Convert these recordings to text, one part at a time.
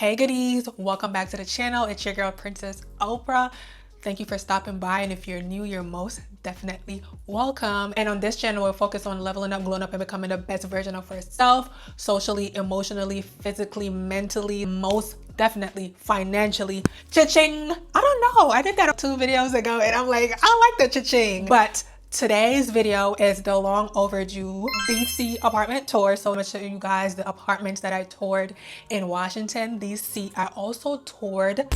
Hey goodies, welcome back to the channel. It's your girl Princess Oprah. Thank you for stopping by, and if you're new, you're most definitely welcome. And on this channel, we'll focus on leveling up, glowing up, and becoming the best version of herself, socially, emotionally, physically, mentally, most definitely financially. Cha-ching! I don't know, I did that 2 videos ago and I'm like, I like the cha-ching. But today's video is the long overdue DC apartment tour. So I'm gonna show you guys the apartments that I toured in Washington, DC. I also toured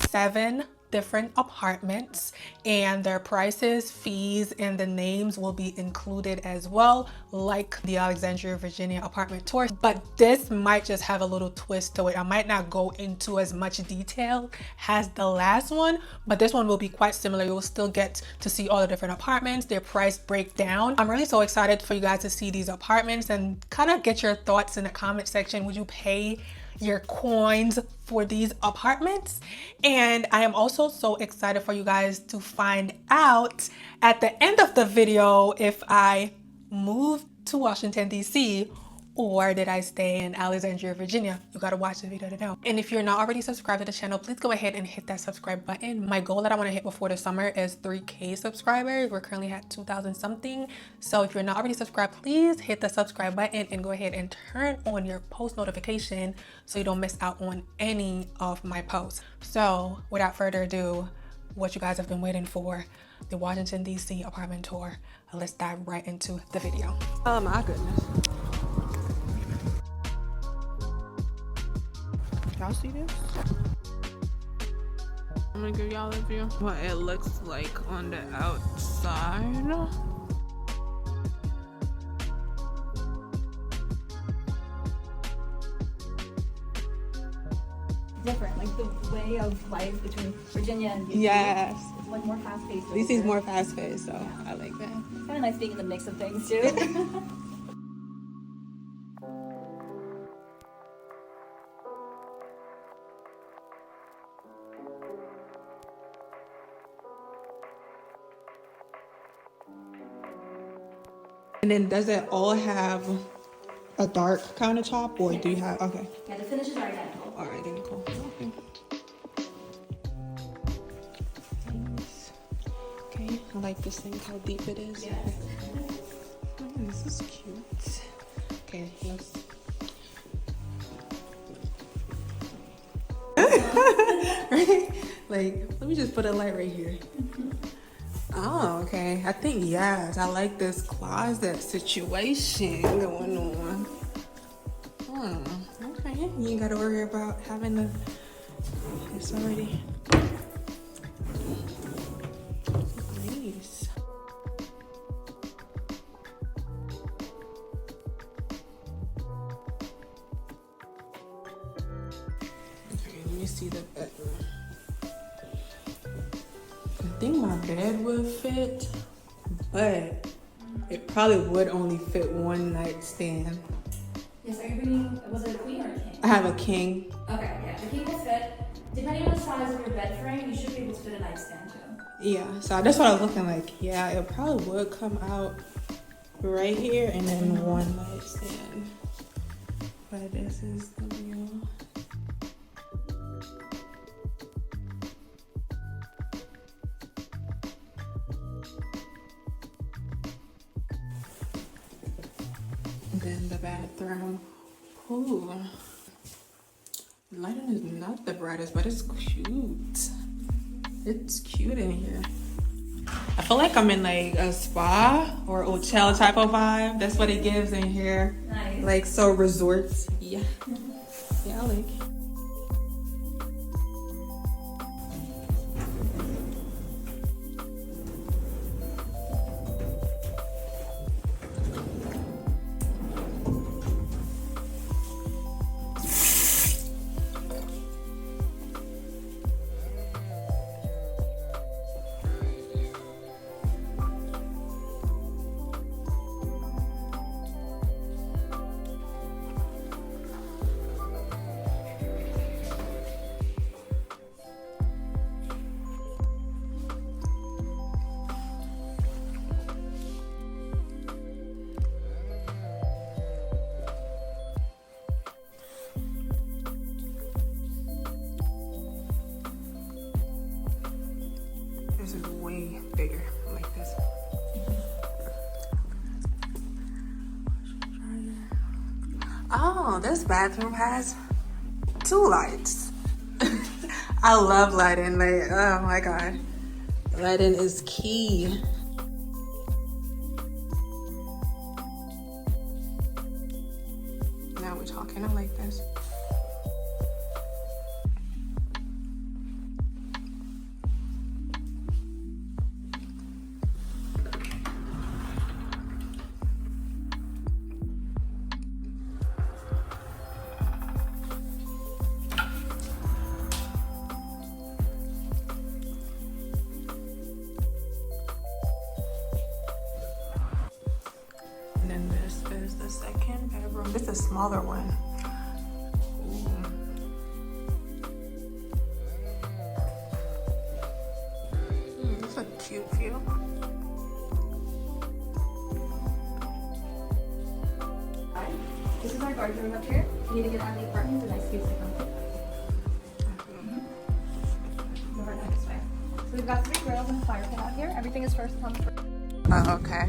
7 different apartments, and their prices, fees, and the names will be included as well, like the Alexandria, Virginia apartment tour. But this might just have a little twist to it. I might not go into as much detail as the last one, but this one will be quite similar. You will still get to see all the different apartments, their price breakdown. I'm really so excited for you guys to see these apartments and kind of get your thoughts in the comment section. Would you pay your coins for these apartments? And I am also so excited for you guys to find out at the end of the video if I moved to Washington DC or did I stay in Alexandria, Virginia. You gotta watch the video to know. And if you're not already subscribed to the channel, please go ahead and hit that subscribe button. My goal that I want to hit before the summer is 3K subscribers. We're currently at 2,000 something. So if you're not already subscribed, please hit the subscribe button and go ahead and turn on your post notification so you don't miss out on any of my posts. So without further ado, what you guys have been waiting for, the Washington DC apartment tour. Let's dive right into the video. Oh my goodness. Y'all see this? I'm gonna give y'all a view what it looks like on the outside. Different, like the way of life between Virginia and DC. Yes. It's like more fast-paced. DC's more fast-paced, so yeah. I like that. It's kind of nice being in the mix of things too. And then does it all have a dark countertop, or do you have, okay. Yeah, the finishes are identical. All right, then cool. Okay. Okay, I like this thing, how deep it is. Yes. Oh, this is cute. Okay, let's. Right? Like, let me just put a light right here. Oh, okay. I think, yes, I like this closet situation going on. Okay. You ain't gotta worry about having the, it's already nice. Okay, let me see the bedroom. I think my bed would fit, but it probably would only fit one nightstand. Yes, are you bringing, was it a queen or a king? I have a king. Okay, yeah, the king will fit. Depending on the size of your bed frame, you should be able to fit a nightstand too. Yeah, so that's what I was looking like. Yeah, it probably would come out right here and then one nightstand. But this is the view. And then the bathroom. Ooh. The lighting is not the brightest, but it's cute. It's cute in here. I feel like I'm in like a spa or hotel type of vibe. That's what it gives in here. Nice. Like so resorts. Yeah. Yeah, I like it. This is way bigger, like this. Oh, this bathroom has 2 lights. I love lighting, like, oh my God. Lighting is key. Now we're talking, I like this. The second bedroom. This is a smaller one. This is a cute view. Hi. This is our guard room up here. You need to get out of the apartment. It's a nice space to come to. Over next way. So we've got 3 grills and a fire pit out here. Everything is first come first. Oh, okay.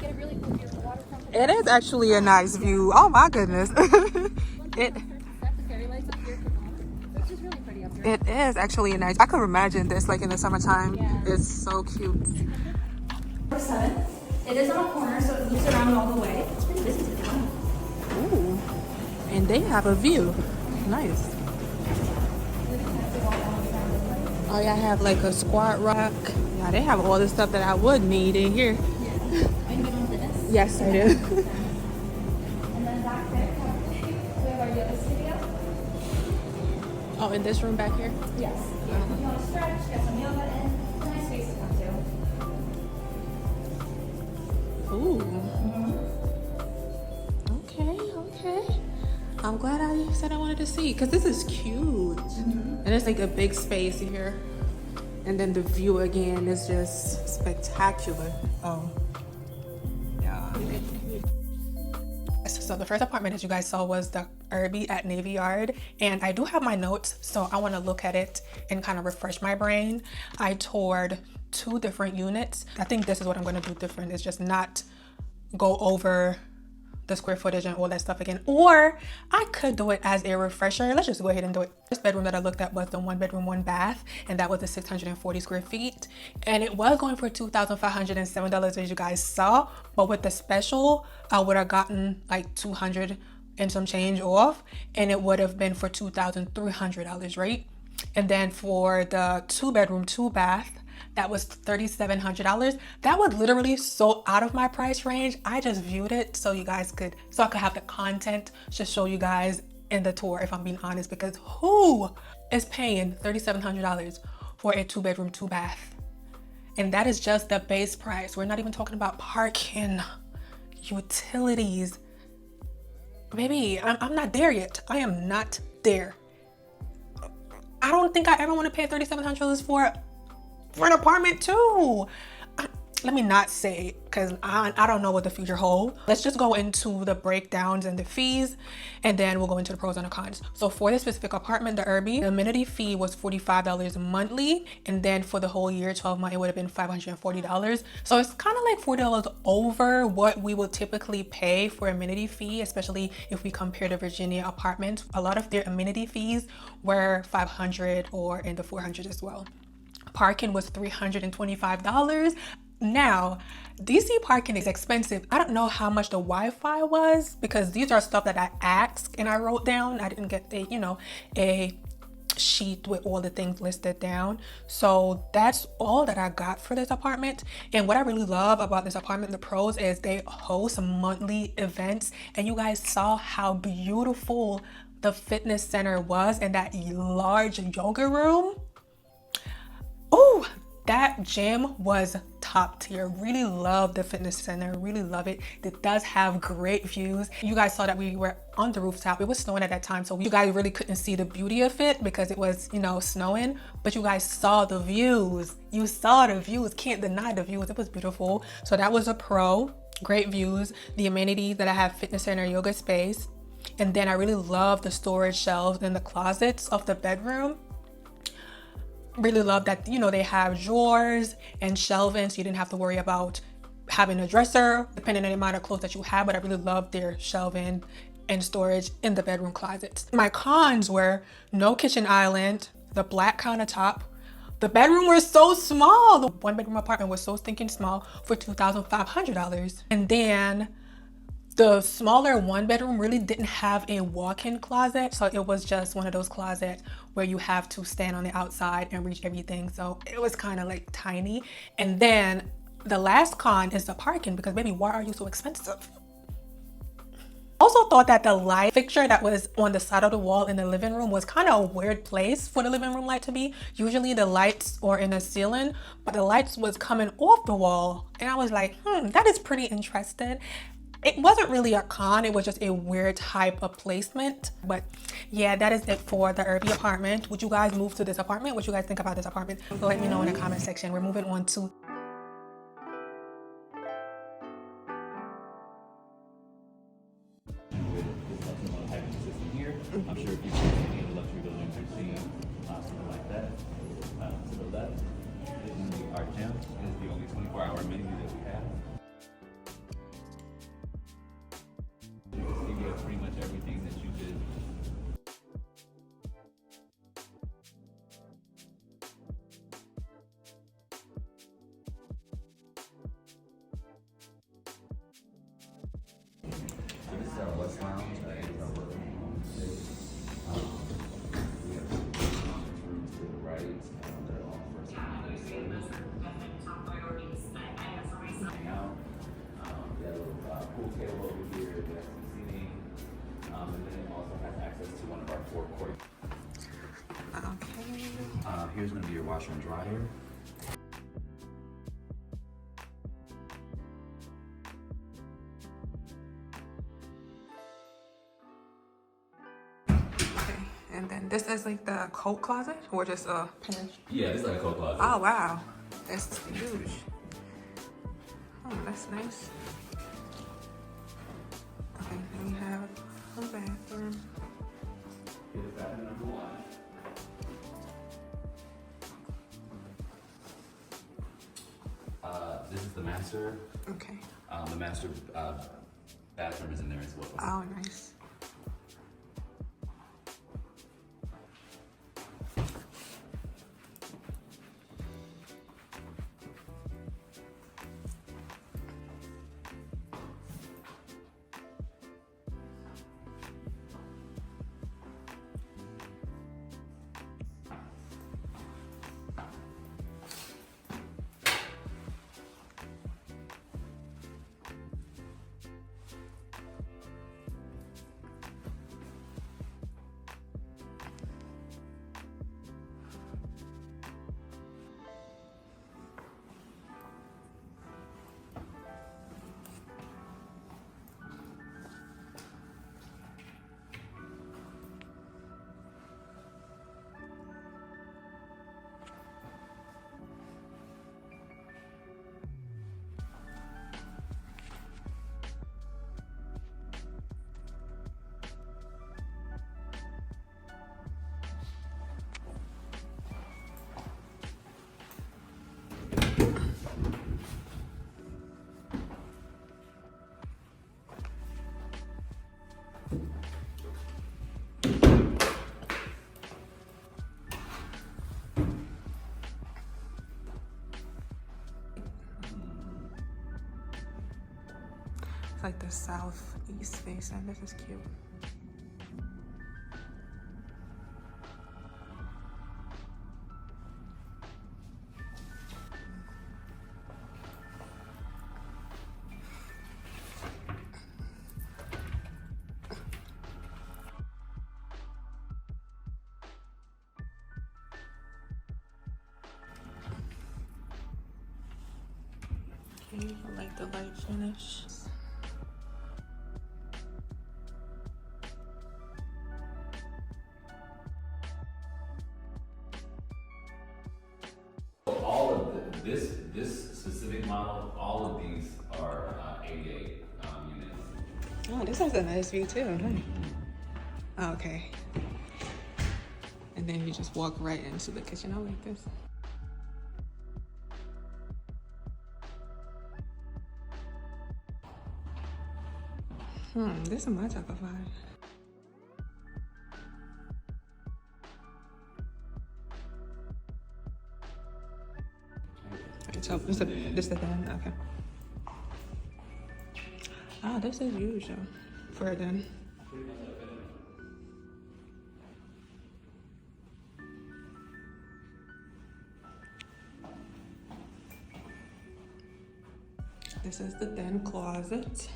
Get a really cool view of the waterfront. It is actually a nice view. Oh my goodness. It is actually a nice. I could imagine this like in the summertime. Yeah. It's so cute. Number 7. It is on a corner, so it moves around all the way. It's pretty busy today. Ooh. And they have a view. Nice. Oh yeah, I have like a squat rock. Yeah, they have all the stuff that I would need in here. Are you good on fitness? Yes, I do. And then back there, we have our yoga studio. Oh, in this room back here? Yes. Yeah. If you want to stretch, get some yoga in. It's a nice space to come to. Ooh. Okay, okay. I'm glad I said I wanted to see because this is cute. And it's like a big space here. And then the view again is just spectacular. Oh. Yeah. So the first apartment, as you guys saw, was the Urby at Navy Yard. And I do have my notes, so I want to look at it and kind of refresh my brain. I toured 2 different units. I think this is what I'm going to do different. It's just not go over the square footage and all that stuff again. Or I could do it as a refresher. Let's just go ahead and do it. This bedroom that I looked at was the 1 bedroom, 1 bath, and that was the 640 square feet. And it was going for $2,507, as you guys saw. But with the special, I would have gotten like $200 and some change off, and it would have been for $2,300, right? And then for the 2 bedroom, 2 bath, that was $3,700. That was literally so out of my price range. I just viewed it so you guys could, so I could have the content to show you guys in the tour, if I'm being honest, because who is paying $3,700 for a 2 bedroom, 2 bath? And that is just the base price. We're not even talking about parking, utilities. Baby, I'm not there yet. I am not there. I don't think I ever want to pay $3,700 for an apartment too. Let me not say it because I don't know what the future holds. Let's just go into the breakdowns and the fees, and then we'll go into the pros and the cons. So for this specific apartment, the Urby, the amenity fee was $45 monthly, and then for the whole year, 12 months, it would have been $540. So it's kind of like $40 over what we would typically pay for amenity fee, especially if we compare to Virginia apartments. A lot of their amenity fees were $500 or in the $400 as well. Parking was $325. Now, DC parking is expensive. I don't know how much the Wi-Fi was because these are stuff that I asked and I wrote down. I didn't get a sheet with all the things listed down. So that's all that I got for this apartment. And what I really love about this apartment, the pros, is they host monthly events. And you guys saw how beautiful the fitness center was and that large yoga room. Oh, that gym was top tier. Really love the fitness center, really love it. It does have great views. You guys saw that we were on the rooftop. It was snowing at that time, so you guys really couldn't see the beauty of it because it was, snowing, but you guys saw the views. You saw the views, can't deny the views. It was beautiful. So that was a pro, great views. The amenities that I have, fitness center, yoga space. And then I really love the storage shelves and the closets of the bedroom. really love that, you know, they have drawers and shelving, so you didn't have to worry about having a dresser depending on the amount of clothes that you have. But I really love their shelving and storage in the bedroom closets. My cons were no kitchen island, the black countertop. The bedroom was so small. The one bedroom apartment was so stinking small for $2,500. And then the smaller one bedroom really didn't have a walk-in closet. So it was just one of those closets where you have to stand on the outside and reach everything. So it was kind of like tiny. And then the last con is the parking, because baby, why are you so expensive? Also thought that the light fixture that was on the side of the wall in the living room was kind of a weird place for the living room light to be. Usually the lights are in the ceiling, but the lights was coming off the wall. And I was like, that is pretty interesting. It wasn't really a con, it was just a weird type of placement. But yeah, that is it for the Urby apartment. Would you guys move to this apartment? What you guys think about this apartment? Let me know in the comment section. We're moving on to I'm sure if you've seen any of the luxury buildings you've seen, something like that. To the left is our gym. It is the only 24-hour menu that we have. You can see we have pretty much everything that you did. So this is our West Lounge. Pool table over here, we have some seating, and then it also has access to one of our forecourt. okay. Here's going to be your washer and dryer. Okay. And then this is like the coat closet, or just a Yeah, this is like a coat closet. Oh wow, that's huge. Oh, that's nice. Okay, then we have a bathroom. Here's bathroom number one. This is the master. Okay. The master bathroom is in there as well. Oh, nice. Like the southeast facing. This is cute. Okay, I like the light finish. This specific model, all of these are 88 units. Oh, this has a nice view too. Okay. And And then you just walk right into the kitchen. I like this. This is my type of vibe. So this is the den, okay. Oh, this is usual for a den. This is the den closet.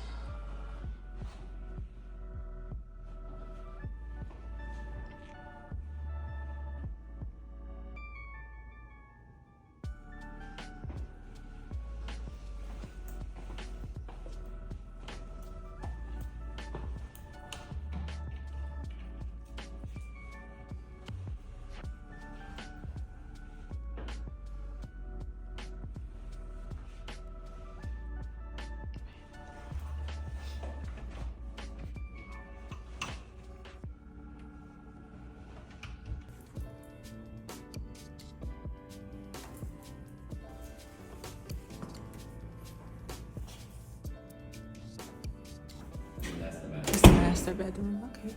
It's the master bedroom, okay.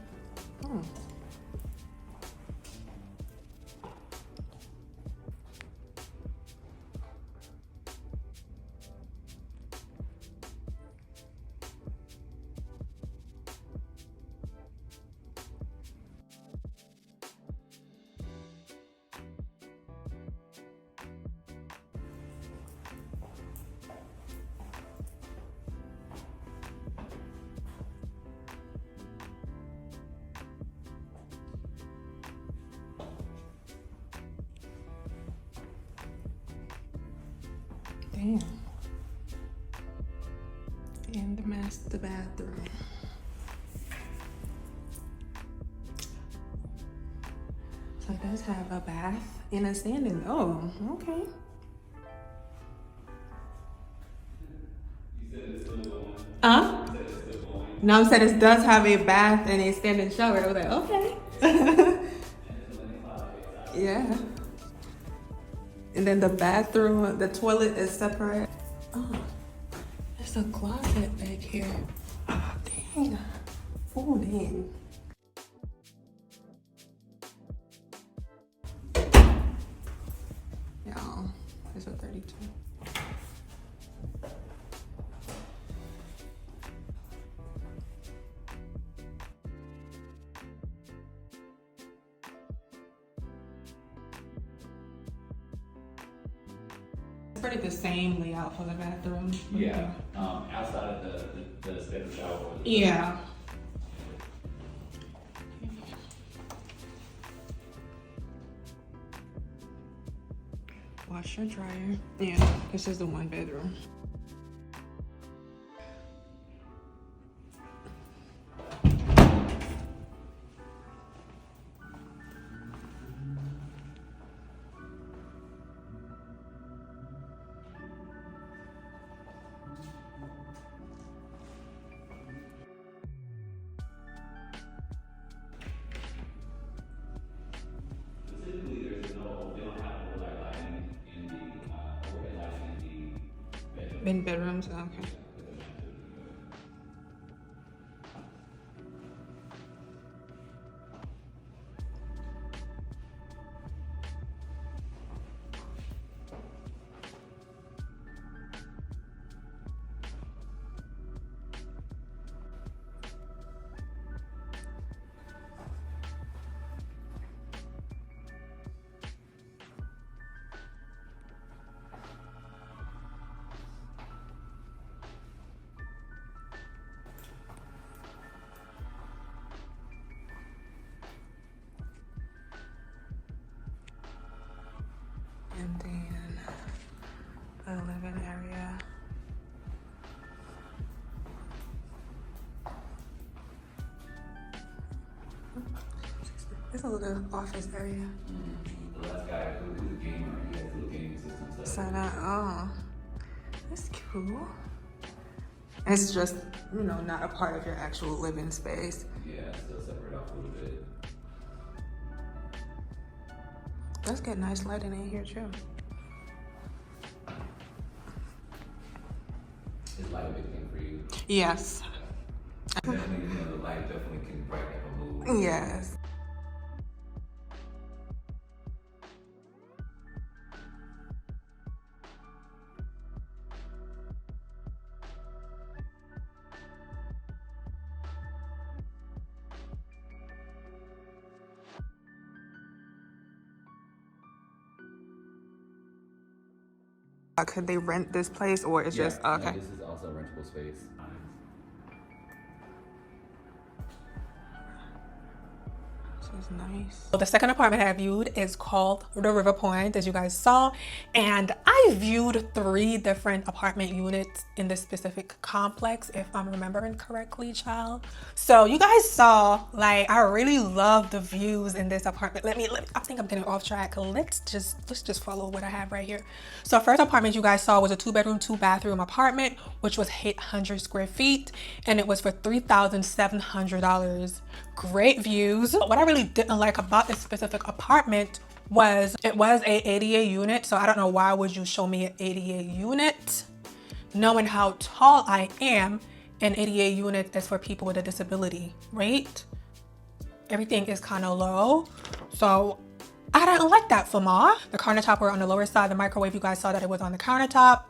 Oh. Damn. And the master bathroom. So it does have a bath and a standing. Oh, okay. Huh? No, I said it does have a bath and a standing shower. I was like, okay. Yeah. And then the bathroom, the toilet is separate. Oh, there's a closet back here. Oh, dang. Oh, dang. Y'all, there's a 32. Pretty the same layout for the bathroom. Yeah, outside of the standard shower. Yeah. Washer, dryer. Yeah, this is the one bedroom. In bedrooms, okay. And then the living area. It's a little office area. The last guy who's a gamer, he has a little gaming system set up. Oh, that's cool. It's just, you know, not a part of your actual living space. Yeah, still separate off a little bit. Let's get nice lighting in here too. Is light a big thing for you? Yes. Definitely, you know, the light definitely can brighten up a mood. Yes. Could they rent this place or it's just okay? No, this is also a rentable space. This is nice. So the second apartment I viewed is called the Riverpoint, as you guys saw, and I viewed 3 different apartment units in this specific complex, if I'm remembering correctly, child. So you guys saw, like, I really love the views in this apartment. I think I'm getting off track. Let's just follow what I have right here. So first apartment you guys saw was a 2-bedroom, 2-bathroom apartment, which was 800 square feet, and it was for $3,700. Great views. What I really didn't like about this specific apartment was it was a ADA unit. So I don't know why would you show me an ADA unit, knowing how tall I am. An ADA unit is for people with a disability, right? Everything is kind of low, so I didn't like that for Ma. The countertop were on the lower side. The microwave, you guys saw that it was on the countertop,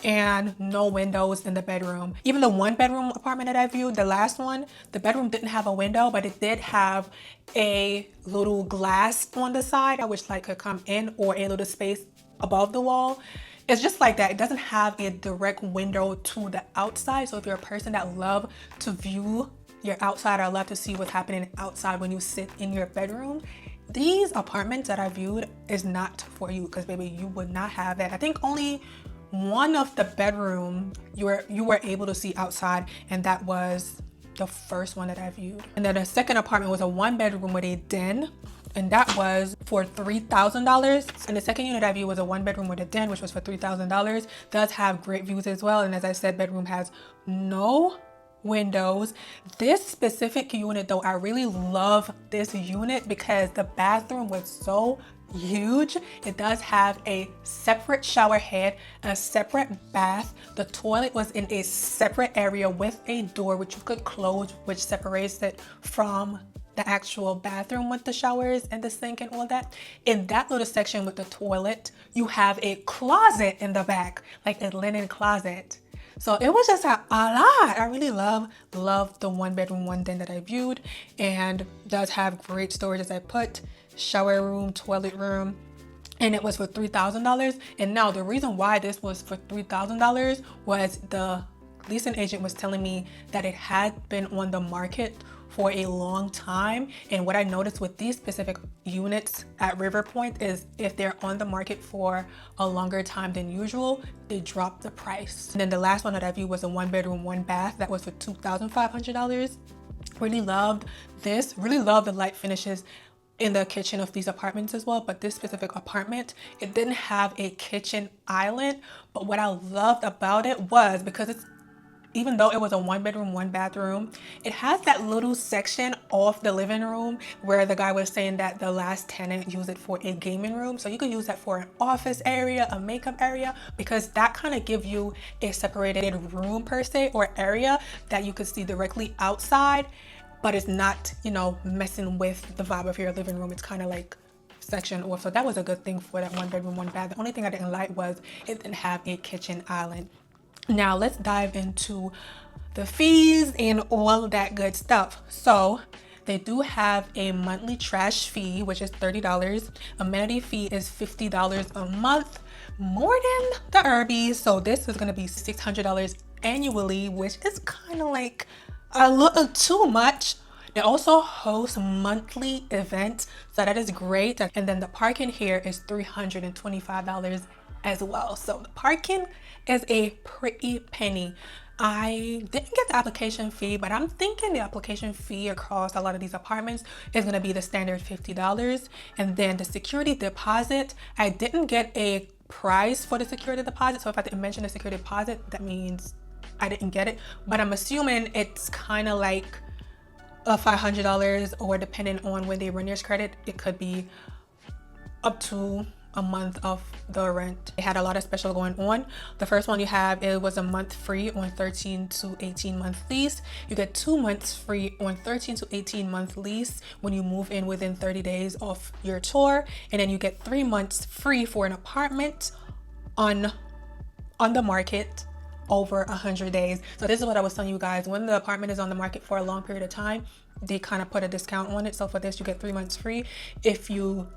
and no windows in the bedroom. Even the 1-bedroom apartment that I viewed, the last one, the bedroom didn't have a window, but it did have a little glass on the side, which like could come in, or a little space above the wall. It's just like that. It doesn't have a direct window to the outside. So if you're a person that love to view your outside or love to see what's happening outside when you sit in your bedroom, these apartments that I viewed is not for you, because baby, you would not have that. I think only one of the bedroom you were able to see outside, and that was the first one that I viewed. And then the second apartment was a 1-bedroom with a den, and that was for $3,000. And the second unit I viewed was a 1-bedroom with a den, which was for $3,000. Does have great views as well, and as I said, bedroom has no windows. This specific unit though, I really love this unit because the bathroom was so huge. It does have a separate shower head, a separate bath. The toilet was in a separate area with a door which you could close, which separates it from the actual bathroom with the showers and the sink and all that. In that little section with the toilet, you have a closet in the back, like a linen closet. So it was just a lot. I really love the 1-bedroom, 1-den that I viewed, and does have great storage, as I put, shower room, toilet room, and it was for $3,000. And now the reason why this was for $3,000 was the leasing agent was telling me that it had been on the market for a long time. And what I noticed with these specific units at Riverpoint is if they're on the market for a longer time than usual, they drop the price. And then the last one that I viewed was a 1-bedroom, 1-bath that was for $2,500. Really loved this, really loved the light finishes in the kitchen of these apartments as well. But this specific apartment, it didn't have a kitchen island. But what I loved about it was, because it's, even though it was a 1-bedroom, 1-bathroom, it has that little section off the living room where the guy was saying that the last tenant used it for a gaming room. So you could use that for an office area, a makeup area, because that kind of gives you a separated room per se, or area that you could see directly outside, but it's not, you know, messing with the vibe of your living room. It's kind of like section off. So that was a good thing for that 1-bedroom, 1-bath. The only thing I didn't like was it didn't have a kitchen island. Now let's dive into the fees and all of that good stuff. So they do have a monthly trash fee, which is $30. Amenity fee is $50 a month, more than the Urby. So this is going to be $600 annually, which is kind of like a little too much. They also host monthly events, so that is great. And then the parking here is $325 as well. So the parking is a pretty penny. I didn't get the application fee, but I'm thinking the application fee across a lot of these apartments is going to be the standard $50. And then the security deposit, I didn't get a price for the security deposit. So if I didn't mention the security deposit, that means I didn't get it. But I'm assuming it's kind of like a $500, or depending on when they run your credit, it could be up to a month of the rent. It had a lot of special going on. The first one you have, it was a month free on 13 to 18 month lease. You get 2 months free on 13 to 18 month lease when you move in within 30 days of your tour, and then you get 3 months free for an apartment on the market over 100 days. So this is what I was telling you guys, when the apartment is on the market for a long period of time, they kind of put a discount on it. So for this, you get 3 months free if you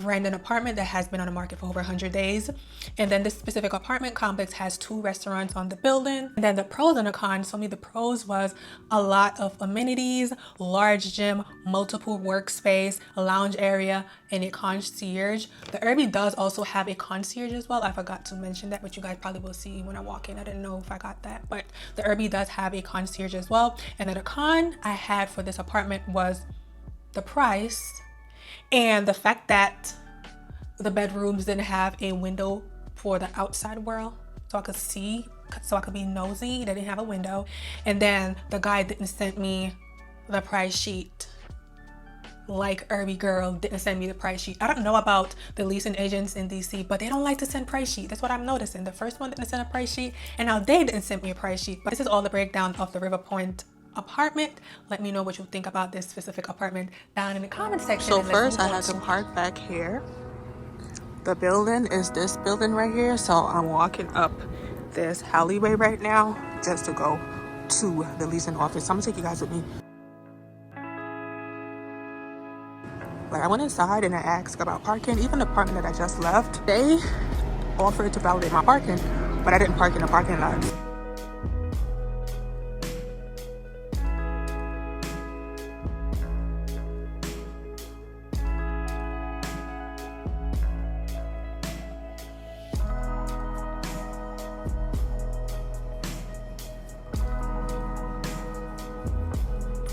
rent an apartment that has been on the market for over 100 days. And then this specific apartment complex has 2 restaurants on the building. And then the pros and the cons, for me the pros was a lot of amenities, large gym, multiple workspace, a lounge area, and a concierge. The Urby does also have a concierge as well. I forgot to mention that, but you guys probably will see when I walk in. I didn't know if I got that, but the Urby does have a concierge as well. And then a con I had for this apartment was the price and the fact that the bedrooms didn't have a window for the outside world, so I could see, so I could be nosy. They didn't have a window. And then the guy didn't send me the price sheet. Like Urby girl didn't send me the price sheet. I don't know about the leasing agents in DC, but they don't like to send price sheet. That's what I'm noticing. The first one didn't send a price sheet, and now they didn't send me a price sheet. But this is all the breakdown of the Riverpoint apartment. Let me know what you think about this specific apartment down in the comment section. So first I had to park back here. The building is this building right here, so I'm walking up this alleyway right now just to go to the leasing office. So I'm gonna take you guys with me. Like, I went inside and I asked about parking. Even the apartment that I just left, they offered to validate my parking, but I didn't park in the parking lot.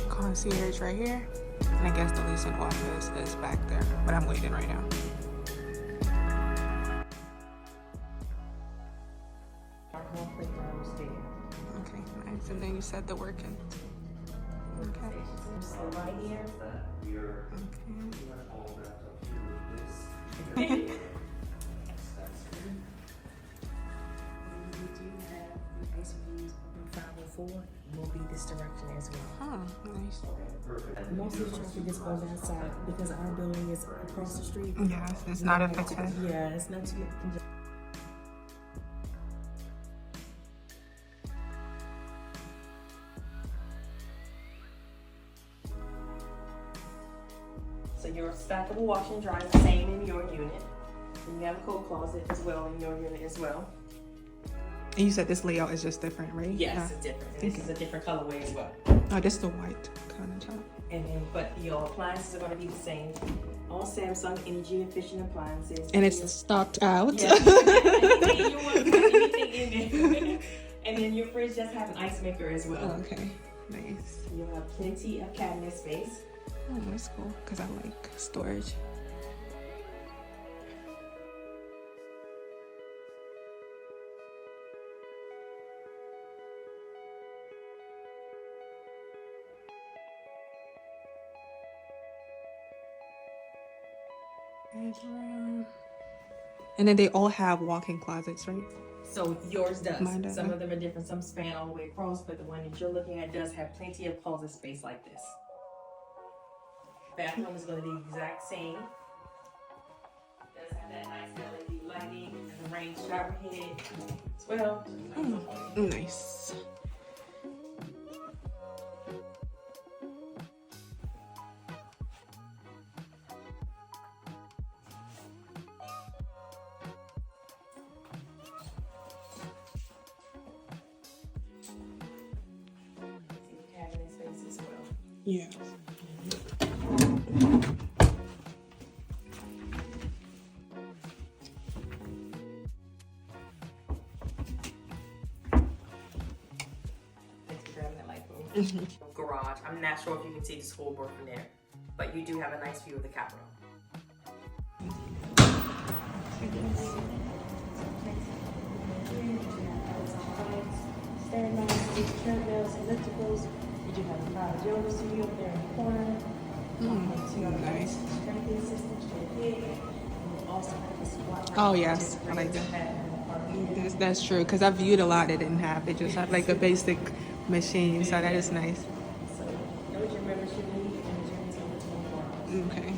Concierge right here, and I guess the leasing office is back there, but I'm waiting right now. Okay, nice. And then you said the working. Okay. Okay. Will be this direction as well. Oh, nice. Most of the traffic is on that side because our building is across the street. Yes, it's not affected. Yeah, it's not too much. So your stackable washer and dryer is the same in your unit. And you have a coat closet as well in your unit as well. And you said this layout is just different, right? Yes, it's different. And this is a different colorway as well. Oh, this is the white kind of top. And then, but your appliances are going to be the same. All Samsung energy efficient appliances. And it's stocked out. Yeah. Anything you want, anything in there. And then your fridge does have an ice maker as well. Oh, okay, nice. You'll have plenty of cabinet space. Oh, that's cool because I like storage. And then they all have walk-in closets, right? So yours does. Mine does. Some of them are different. Some span all the way across, but the one that you're looking at does have plenty of closet space like this. Bathroom is going to be the exact same. Does have that nice LED lighting and the rain shower head as well. Nice. Yeah. Garage. I'm not sure if you can see the school board from there, but you do have a nice view of the Capitol. Treadmills, ellipticals. You do have a private yoga studio up there in the corner. Nice. Strength assistant, straight Oh yes, I like that. That's true, because I viewed a lot they didn't have. They just had like a basic machine, so that is nice. So that was your membership fee and the journey over 24 hours. Okay.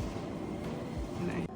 Nice.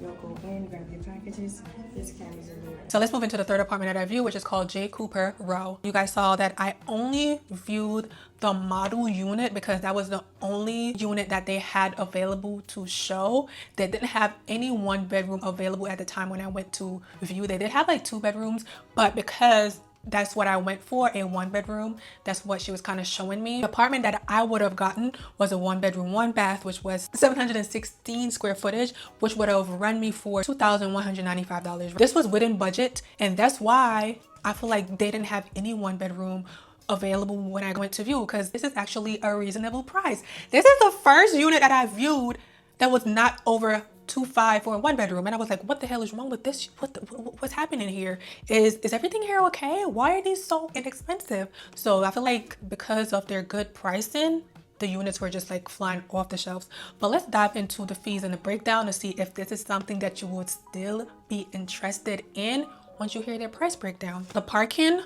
You'll go in, grab your packages. This camera's in there. So let's move into the third apartment that I viewed, which is called J. Cooper Row. You guys saw that I only viewed the model unit because that was the only unit that they had available to show. They didn't have any one bedroom available at the time when I went to view. They did have like 2 bedrooms, but because that's what I went for, a 1 bedroom, that's what she was kind of showing me. The apartment that I would have gotten was a 1 bedroom, 1 bath, which was 716 square footage, which would have run me for $2,195. This was within budget, and that's why I feel like they didn't have any 1 bedroom available when I went to view, because this is actually a reasonable price. This is the first unit that I viewed that was not over $2,500 for a 1 bedroom, and I was like, what the hell is wrong with this? What's happening here? Is everything here okay? Why are these so inexpensive? So I feel like because of their good pricing, the units were just like flying off the shelves. But let's dive into the fees and the breakdown to see if this is something that you would still be interested in once you hear their price breakdown. The parking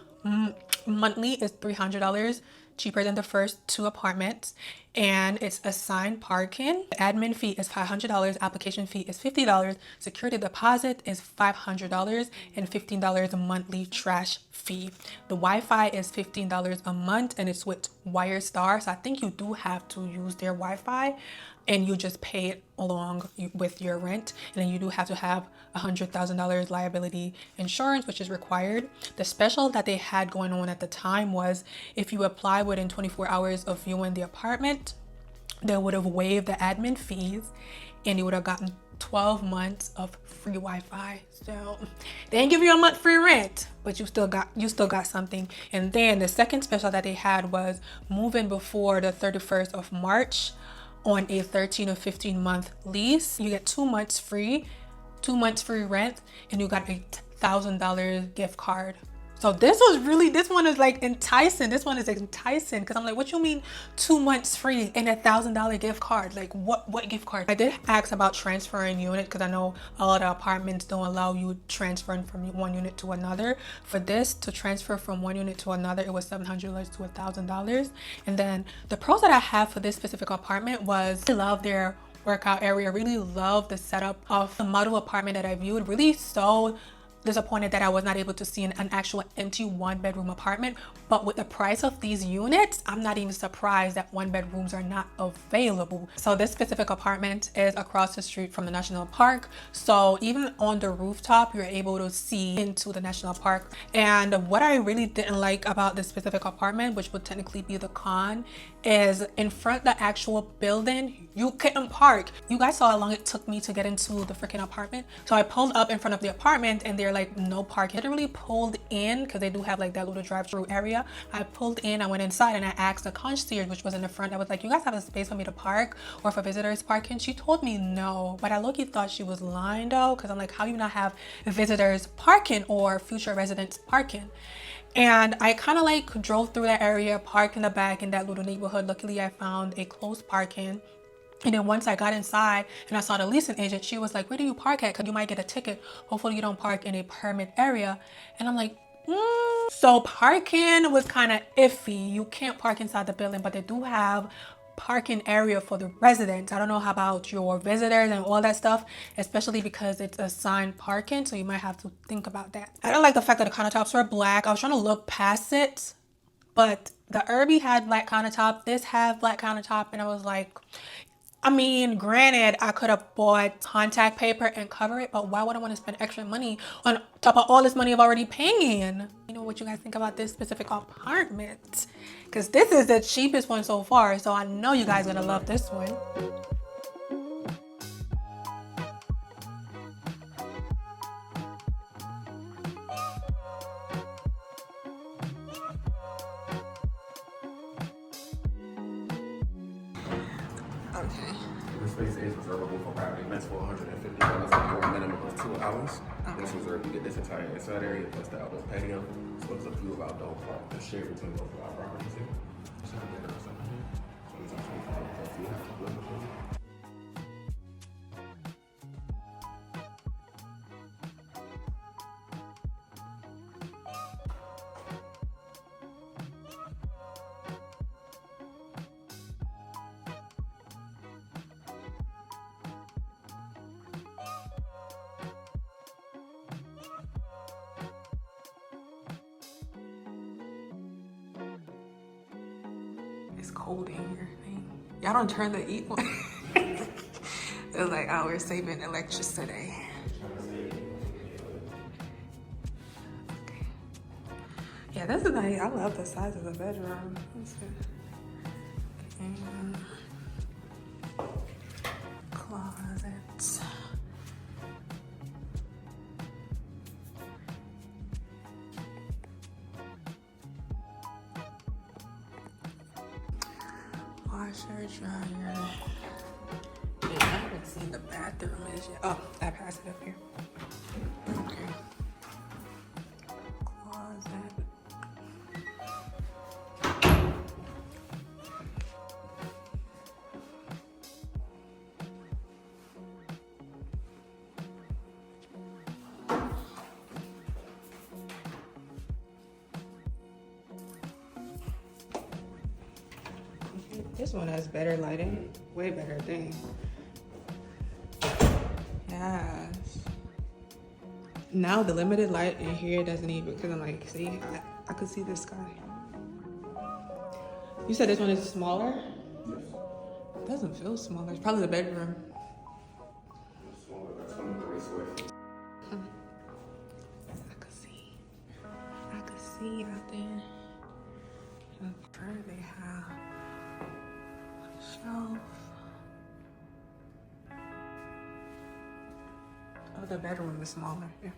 monthly is $300 cheaper than the first 2 apartments, and it's assigned parking. The admin fee is $500, application fee is $50, security deposit is $500, and $15 a monthly trash fee. The Wi-Fi is $15 a month, and it's with Wirestar, so I think you do have to use their Wi-Fi, and you just pay it along with your rent. And then you do have to have $100,000 liability insurance, which is required. The special that they had going on at the time was if you apply within 24 hours of viewing the apartment, they would have waived the admin fees and you would have gotten 12 months of free Wi-Fi. So they didn't give you a month free rent, but you still got something. And then the second special that they had was moving before the 31st of March on a 13 or 15 month lease. You get 2 months free, 2 months free rent, and you got a $1,000 gift card. So this one is like enticing. This one is enticing because I'm like, what you mean 2 months free and a $1,000 gift card? Like what gift card? I did ask about transferring unit because I know a lot of apartments don't allow you transferring from one unit to another. For this to transfer from one unit to another, it was $700 to $1,000. And then the pros that I have for this specific apartment was I love their workout area. Really love the setup of the model apartment that I viewed. Really so disappointed that I was not able to see an actual empty 1 bedroom apartment, but with the price of these units, I'm not even surprised that 1 bedrooms are not available. So this specific apartment is across the street from the national park, so even on the rooftop you're able to see into the national park. And what I really didn't like about this specific apartment, which would technically be the con, is in front of the actual building you couldn't park. You guys saw how long it took me to get into the freaking apartment. So I pulled up in front of the apartment and they're like, no parking. I literally pulled in because they do have like that little drive-through area. I pulled in, I went inside and I asked the concierge, which was in the front, I was like, you guys have a space for me to park or for visitors parking? She told me no, but I low-key thought she was lying though, because I'm like, how do you not have visitors parking or future residents parking? And I kind of like drove through that area, parked in the back in that little neighborhood. Luckily I found a closed parking. And then once I got inside and I saw the leasing agent, she was like, where do you park at? Because you might get a ticket. Hopefully you don't park in a permit area. And I'm like, So parking was kind of iffy. You can't park inside the building, but they do have parking area for the residents. I don't know how about your visitors and all that stuff, especially because it's assigned parking. So you might have to think about that. I don't like the fact that the countertops were black. I was trying to look past it, but the Urby had black countertop. This had black countertop. And I was like, I mean, granted, I could have bought contact paper and cover it, but why would I want to spend extra money on top of all this money I've already paying? You know what you guys think about this specific apartment? Because this is the cheapest one so far, so I know you guys are gonna love this one. The space is reservable for private events for $150 for a minimum of 2 hours. This reserve, you get this entire inside area plus the outdoor patio. So there's a few of outdoor park that's shared between both of our properties here. So it's actually a few. cold in here. Y'all don't turn the heat on. It was like, oh, we're saving electricity. Okay. Yeah, this is nice. I love the size of the bedroom. And closets. Washer, dryer. Yeah, I haven't seen the bathroom is yet. Oh, I passed it up here. Okay. Closet. This one has better lighting, way better thing. Yes. Now the limited light in here doesn't even, because I'm like, see, I could see the sky. You said this one is smaller? Yes. It doesn't feel smaller. It's probably the bedroom. It's smaller. That's 23 square feet. I could see out there. Up front they have a shelf. Oh, the bedroom is smaller. Yeah.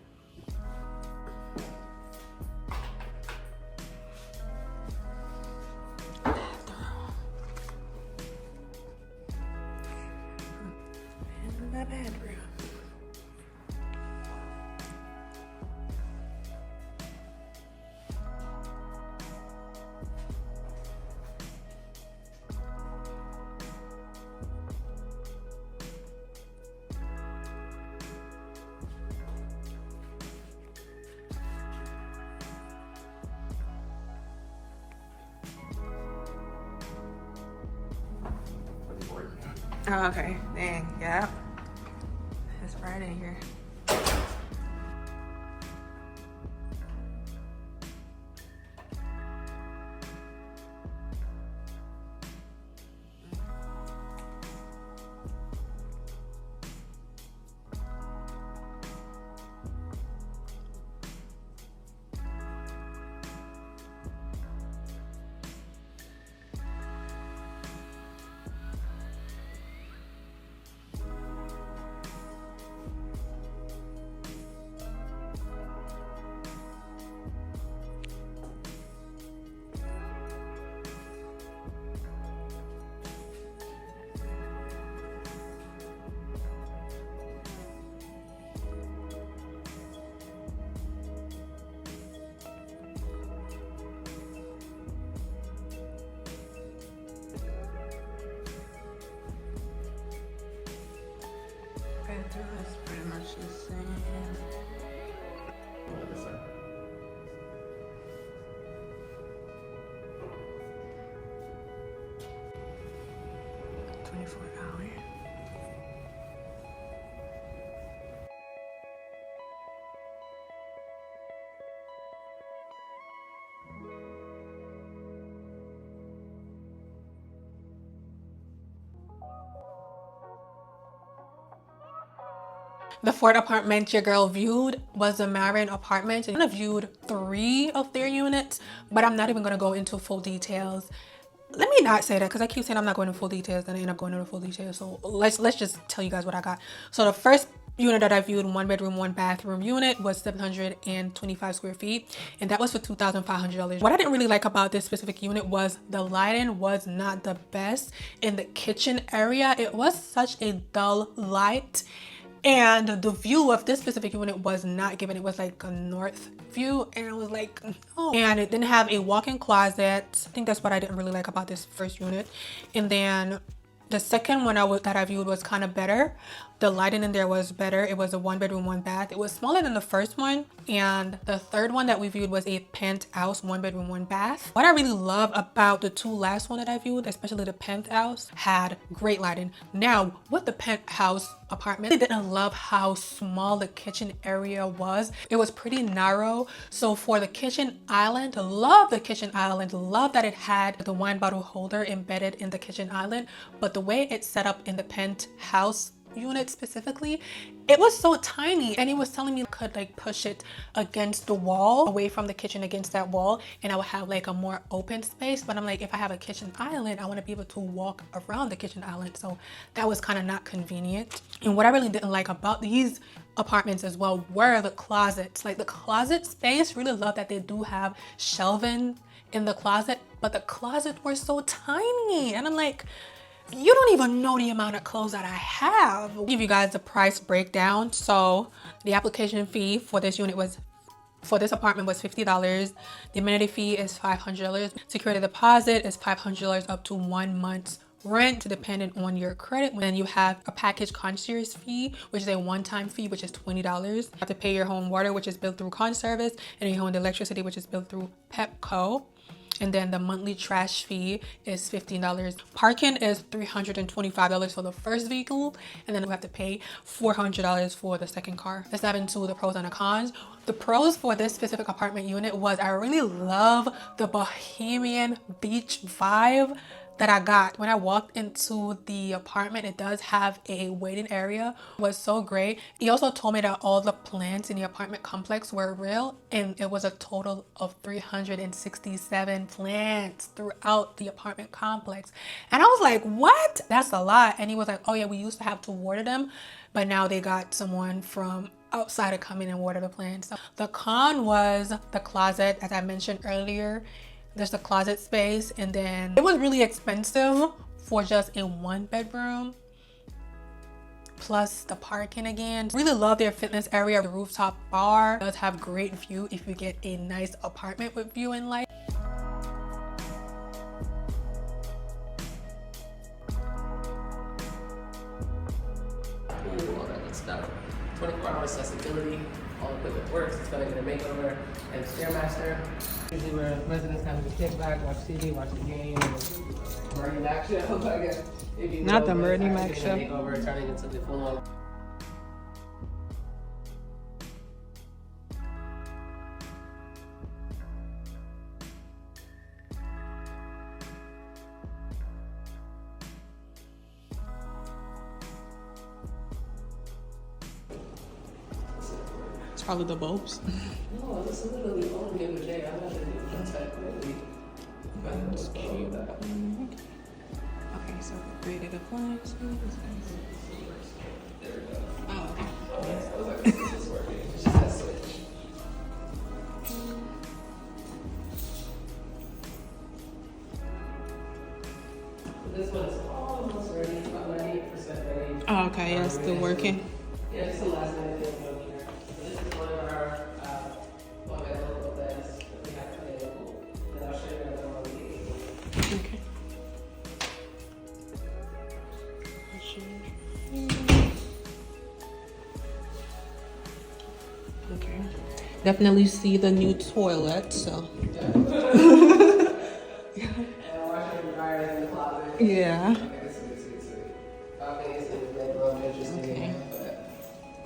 And the bedroom. Oh, okay. Dang. Yeah. It's right in here. It's pretty much the same. Like I said. $24. The fourth apartment your girl viewed was the Maren apartment. And I viewed 3 of their units, but I'm not even gonna go into full details. Let me not say that because I keep saying I'm not going into full details and I end up going into full details. So let's just tell you guys what I got. So the first unit that I viewed, 1 bedroom, 1 bathroom unit, was 725 square feet, and that was for $2,500. What I didn't really like about this specific unit was the lighting was not the best in the kitchen area. It was such a dull light. And the view of this specific unit was not given. It was like a north view, and I was like, no. And it didn't have a walk-in closet. I think that's what I didn't really like about this first unit. And then The second one that I viewed was kind of better. The lighting in there was better. It was a 1-bedroom, 1-bath. It was smaller than the first one. And the third one that we viewed was a penthouse, 1-bedroom, 1-bath. What I really love about the two last one that I viewed, especially the penthouse, had great lighting. Now, with the penthouse apartment, I didn't love how small the kitchen area was. It was pretty narrow. So for the kitchen island, love the kitchen island. Love that it had the wine bottle holder embedded in the kitchen island. But the way it's set up in the penthouse unit specifically, it was so tiny, and he was telling me I could like push it against the wall, away from the kitchen against that wall, and I would have like a more open space. But I'm like, if I have a kitchen island, I want to be able to walk around the kitchen island, so that was kind of not convenient. And what I really didn't like about these apartments as well were the closets. Like the closet space, really love that they do have shelving in the closet, but the closets were so tiny, and I'm like, you don't even know the amount of clothes that I have. I'll give you guys the price breakdown. So the application fee for this unit was, for this apartment, was $50. The amenity fee is $500. Security deposit is $500 up to 1 month's rent, depending on your credit. Then you have a package concierge fee, which is a one-time fee, which is $20. You have to pay your home water, which is billed through Conservice, and your home electricity, which is billed through Pepco. And then the monthly trash fee is $15. Parking is $325 for the first vehicle, and then we have to pay $400 for the second car. Let's dive into the pros and the cons. The pros for this specific apartment unit was I really love the Bohemian beach vibe that I got when I walked into the apartment. It does have a waiting area. It was so great. He also told me that all the plants in the apartment complex were real, and it was a total of 367 plants throughout the apartment complex. And I was like, what? That's a lot. And he was like, oh yeah, we used to have to water them, but now they got someone from outside to come in and water the plants. So the con was the closet, as I mentioned earlier. There's the closet space, and then it was really expensive for just a 1-bedroom, plus the parking again. Really love their fitness area. The rooftop bar does have great view if you get a nice apartment with view and light. All that good stuff. 24-hour accessibility. All equipment works. It's gonna get a makeover and Stairmaster. Usually where residents have a kickback, watch TV, watch the game, Meridian Max show. I guess if you Not know, the but Meridian it's Max actually show. gonna makeover, turning into the full-on. It's probably the bulbs. No, this is literally only the other day. I'm not gonna do contact lately. But it's cute. Okay, so upgraded appliances. There we go. Oh, okay. Yes, I was like, this is working. It's just that switch. This one's almost ready, about 98% ready. Oh, okay, yeah, it's still working. Yeah, just the last minute thing over here. So this is one of our one of our local beds that we have available. And I'll show you another one we need. Okay. Okay. Definitely see the new toilet, so. And washer and dryer in the closet. Yeah. Okay, sweet. Obviously, the bedroom interesting. Okay.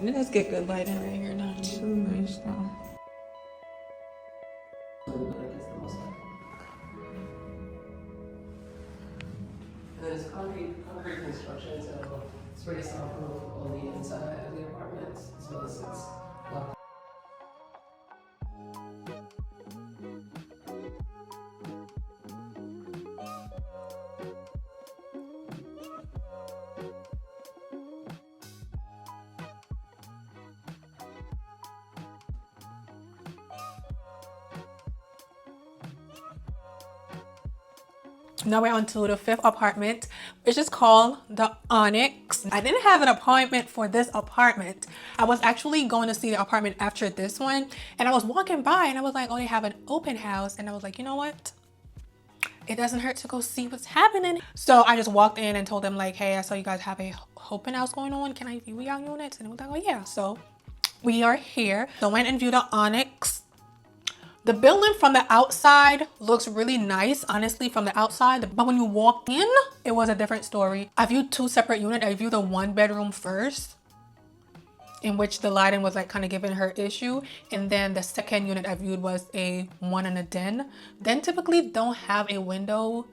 But Let's get good lighting right here, not too much though. and then it's concrete construction, so it's pretty soundproof on the inside of the apartments, as well as it's locked. Now we're on to the fifth apartment, which is called the Onyx. I didn't have an appointment for this apartment. I was actually going to see the apartment after this one, and I was walking by and I was like, oh, they have an open house. And I was like, you know what? it doesn't hurt to go see what's happening. So I just walked in and told them like, hey, I saw you guys have a open house going on. Can I view your units? And they was like, oh yeah. So we are here. So I went and viewed the Onyx. The building from the outside looks really nice, honestly, from the outside. But when you walk in, it was a different story. I viewed two separate units. I viewed the one bedroom first, in which the lighting was like kind of giving her issue. And then the second unit I viewed was a one in a den. Den typically don't have a window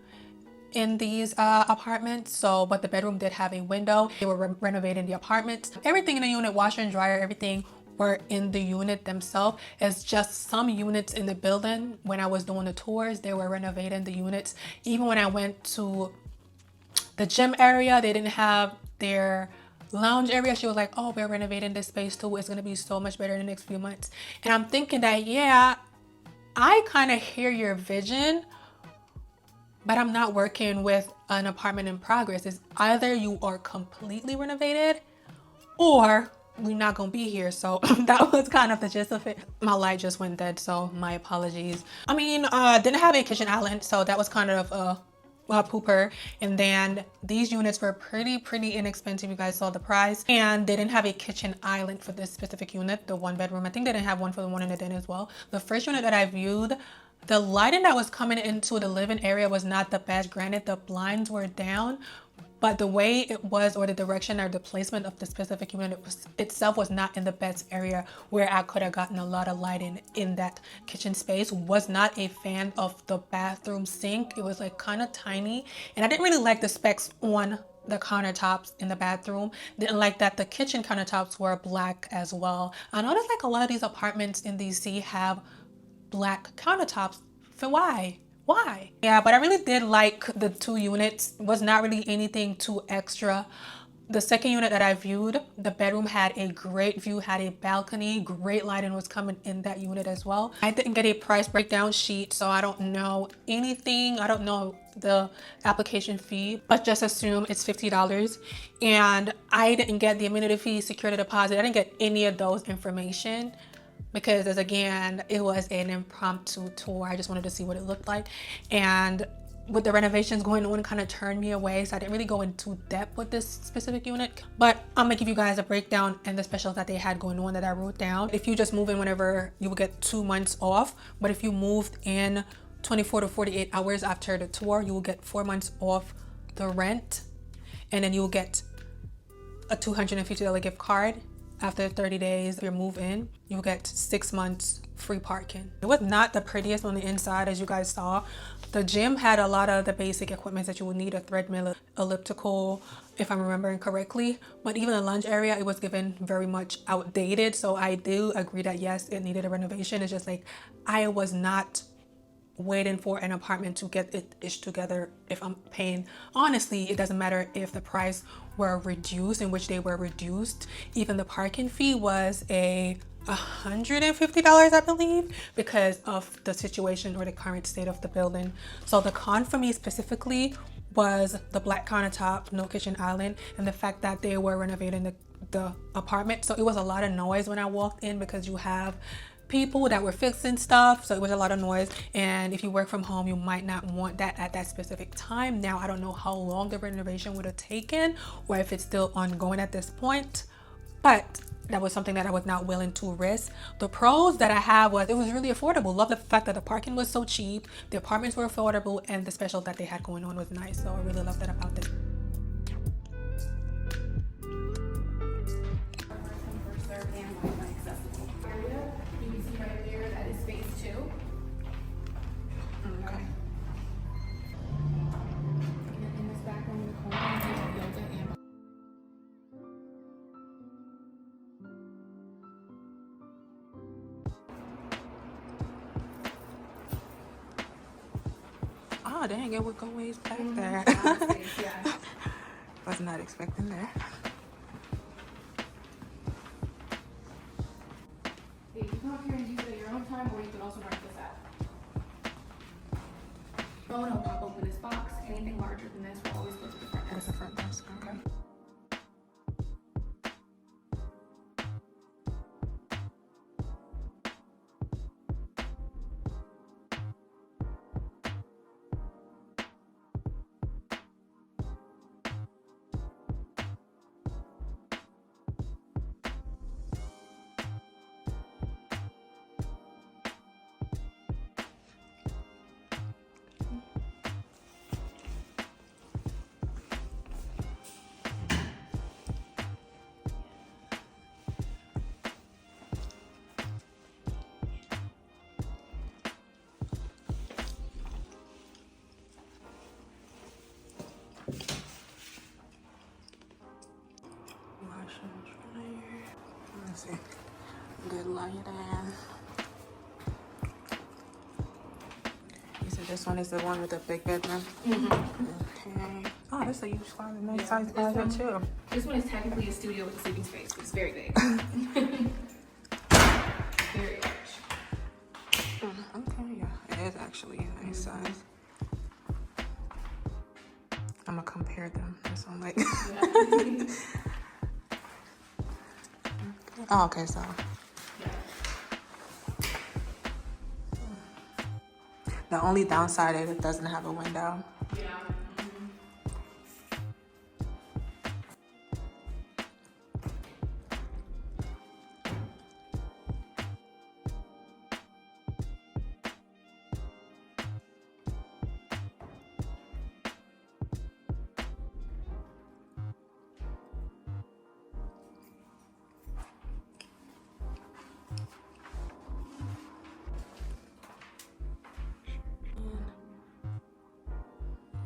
in these apartments, so but the bedroom did have a window. They were renovating the apartments. Everything in the unit, washer and dryer, everything were in the unit themselves. It's just some units in the building, when I was doing the tours, they were renovating the units. Even when I went to the gym area, they didn't have their lounge area. She was like, oh, we're renovating this space too. It's gonna be so much better in the next few months. And I'm thinking that, yeah, I kind of hear your vision, but I'm not working with an apartment in progress. It's either you are completely renovated or we're not gonna be here. So that was kind of the gist of it. My light just went dead, so my apologies. I mean, didn't have a kitchen island, so that was kind of a pooper. And then these units were pretty inexpensive. You guys saw the price, and they didn't have a kitchen island for this specific unit, the one bedroom. I think they didn't have one for the one in the den as well. The first unit that I viewed, the lighting that was coming into the living area was not the best. Granted, the blinds were down, but the way it was, or the direction or the placement of the specific unit itself was not in the best area where I could have gotten a lot of lighting in that kitchen space. Was not a fan of the bathroom sink. It was like kind of tiny, and I didn't really like the specs on the countertops in the bathroom. Didn't like that the kitchen countertops were black as well. I noticed like a lot of these apartments in DC have black countertops. For why? Yeah, but I really did like the two units. Was not really anything too extra. The second unit that I viewed, the bedroom had a great view, had a balcony, great lighting was coming in that unit as well. I didn't get a price breakdown sheet, so I don't know anything. I don't know the application fee, but just assume it's $50. And I didn't get the amenity fee, security deposit. I didn't get any of those information, because as again, it was an impromptu tour. I just wanted to see what it looked like. And with the renovations going on, kind of turned me away. So I didn't really go into depth with this specific unit, but I'm gonna give you guys a breakdown and the specials that they had going on that I wrote down. If you just move in whenever, you will get 2 months off. But if you moved in 24 to 48 hours after the tour, you will get 4 months off the rent. And then you will get a $250 gift card. After 30 days, your move in, you'll get 6 months free parking. It was not the prettiest on the inside, as you guys saw. The gym had a lot of the basic equipment that you would need, a treadmill, elliptical, if I'm remembering correctly. But even the lunch area, it was given very much outdated. So I do agree that yes, it needed a renovation. It's just like, I was not waiting for an apartment to get it ish together. If I'm paying, honestly, it doesn't matter if the price were reduced, in which they were reduced. Even the parking fee was $150, I believe, because of the situation or the current state of the building. So the con for me specifically was the black countertop, no kitchen island, and the fact that they were renovating the apartment. So it was a lot of noise when I walked in, because you have people that were fixing stuff, so it was a lot of noise. And if you work from home, you might not want that at that specific time. Now I don't know how long the renovation would have taken, or if it's still ongoing at this point, but that was something that I was not willing to risk. The pros that I have was it was really affordable. Love the fact that the parking was so cheap, the apartments were affordable, and the special that they had going on was nice. So I really love that about this. Oh dang, it would go ways back there. Yeah. Was not expecting that. You can come up here and use it at your own time, or you can also rent this out. Oh no, pop open this box. Anything larger than this will always go to the front desk. The front desk, okay. Let's see. Good lighting. You said this one is the one with the big bedroom? Okay. Oh, this is a huge closet. Nice size closet too. This one is technically a studio with a sleeping space, but it's very big. Very large. Okay, yeah, it is actually a nice size. I'm gonna compare them. This one, like. Oh, okay, so. The only downside is it doesn't have a window. Yeah.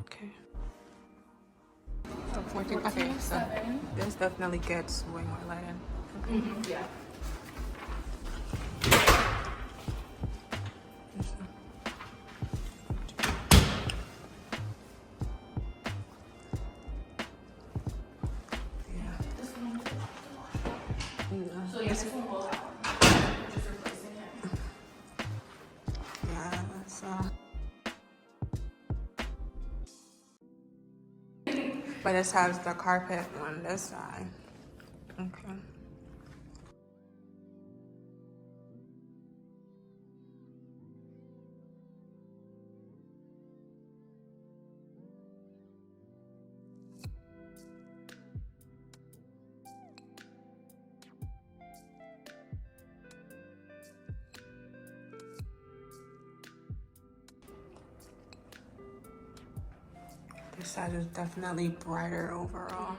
Okay. So 14. Okay, so this definitely gets way more lighting. Yeah. So yeah, this one will have just replacing it. Yeah, so. But this has the carpet on this side. Okay. This side is definitely brighter overall.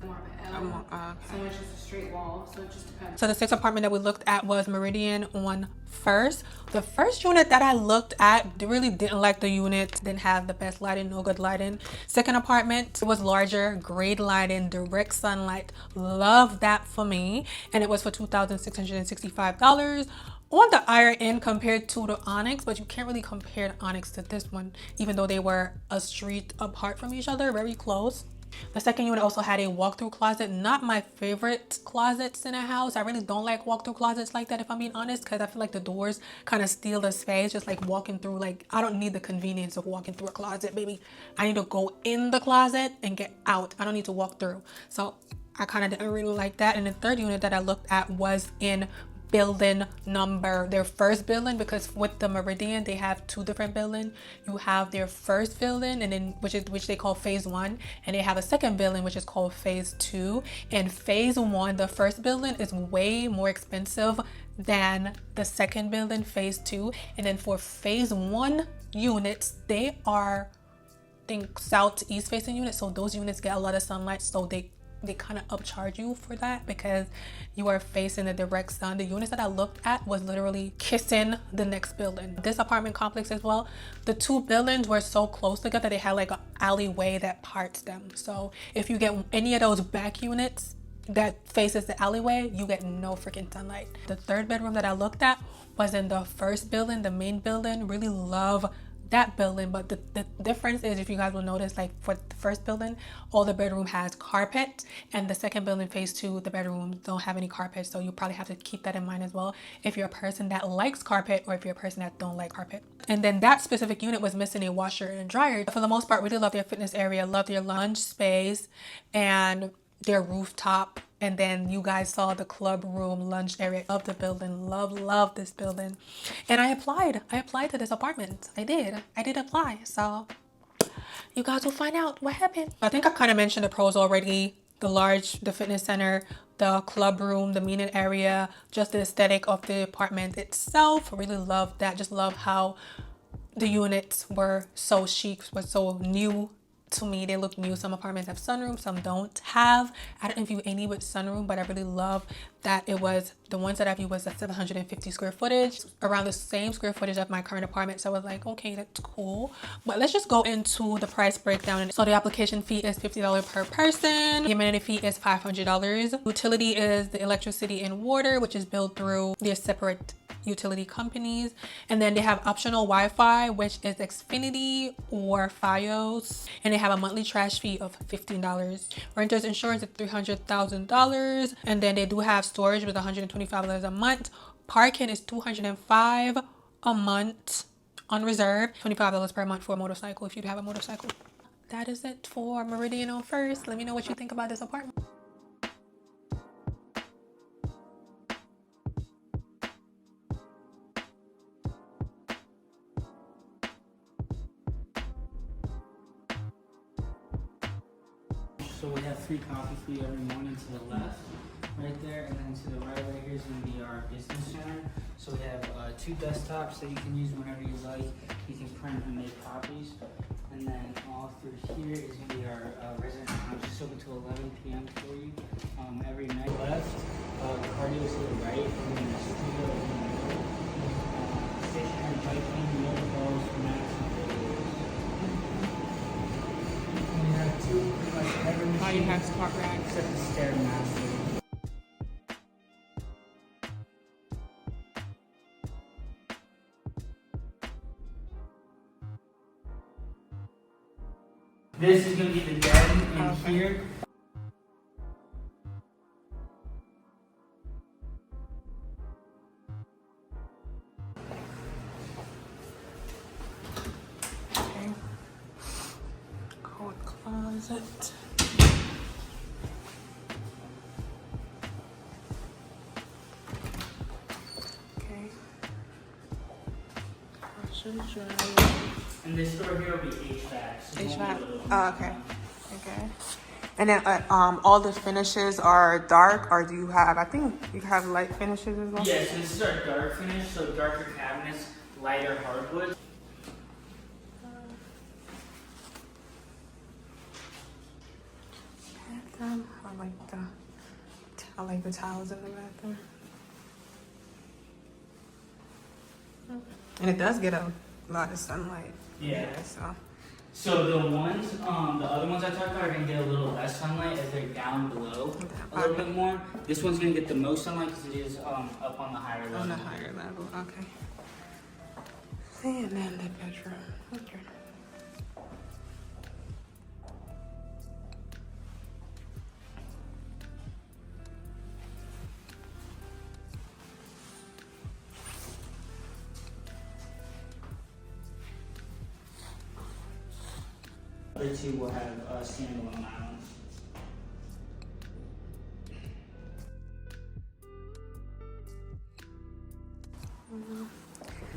More of an L. Okay. So it's just a straight wall. So it just depends. So the sixth apartment that we looked at was Meridian on First. The first unit that I looked at, really didn't like the unit, didn't have the best lighting, no good lighting. Second apartment was larger, great lighting, direct sunlight. Love that for me. And it was for $2,665. On the higher end compared to the Onyx, but you can't really compare the Onyx to this one, even though they were a street apart from each other, very close. The second unit also had a walk-through closet. Not my favorite closets in a house. I really don't like walk-through closets like that, if I'm being honest, because I feel like the doors kind of steal the space, just like walking through. Like, I don't need the convenience of walking through a closet, baby. I need to go in the closet and get out. I don't need to walk through. So I kind of didn't really like that. And the third unit that I looked at was in building number, their first building, because with the Meridian they have two different buildings. You have their first building, and then which they call phase 1, and they have a second building which is called phase 2. And phase 1, the first building, is way more expensive than the second building, phase 2. And then for phase 1 units, they are, I think, southeast facing units, so those units get a lot of sunlight, so they kind of upcharge you for that because you are facing the direct sun. The units that I looked at was literally kissing the next building. This apartment complex as well, the two buildings were so close together, they had like an alleyway that parts them. So if you get any of those back units that faces the alleyway, you get no freaking sunlight. The third bedroom that I looked at was in the first building, the main building. Really love that building, but the difference is, if you guys will notice, like for the first building, all the bedroom has carpet, and the second building, phase 2, the bedrooms don't have any carpet. So you probably have to keep that in mind as well if you're a person that likes carpet or if you're a person that don't like carpet. And then that specific unit was missing a washer and dryer. For the most part, really love their fitness area, love their lunch space and their rooftop. And then you guys saw the club room lunch area of the building. Love this building. And I applied to this apartment. I did apply. So you guys will find out what happened. I think I kind of mentioned the pros already. The fitness center, the club room, the meeting area, just the aesthetic of the apartment itself. Really love that. Just love how the units were so chic, were so new To me, they look new. Some apartments have sunrooms, some don't have. I don't view any with sunroom, but I really love that it was, the ones that I viewed was at 750 square footage, around the same square footage of my current apartment. So I was like, okay, that's cool. But let's just go into the price breakdown. So the application fee is $50 per person. The amenity fee is $500. Utility is the electricity and water, which is billed through their separate utility companies, and then they have optional Wi-Fi, which is Xfinity or Fios, and they have a monthly trash fee of $15. Renters insurance is $300,000, and then they do have storage with $125 a month. Parking is $205 a month on reserve, $25 per month for a motorcycle if you have a motorcycle. That is it for Meridian on First. Let me know what you think about this apartment. So we have free coffee for you every morning to the left, right there, and then to the right here is going to be our business center. So we have 2 desktops that you can use whenever you like. You can print and make copies. And then all through here is going to be our resident lounge, just open to 11 p.m. for you every night. Left, cardio is to the right, and then the studio is in the middle. Stationary biking, yoga balls, mats, and videos. We have 2 pretty much every machine. Oh, you have squat racks. Except the Stairmaster. This is going to be the den in here. Okay. Coat closet. Okay. Washer dryer. And this door here will be HVAC. So HVAC. Oh, okay. Okay. And then all the finishes are dark, or do you have? I think you have light finishes as well. Yes, this is our dark finish, so darker cabinets, lighter hardwood. Bathroom. I like the towels in the bathroom. And it does get a lot of sunlight. Yeah. So So the ones, the other ones I talked about are gonna get a little less sunlight as they're down below a little bit more. This one's gonna get the most sunlight because it is up on the higher level. on the higher level. Okay. And then the bedroom. Okay. The other 2 will have standalone islands.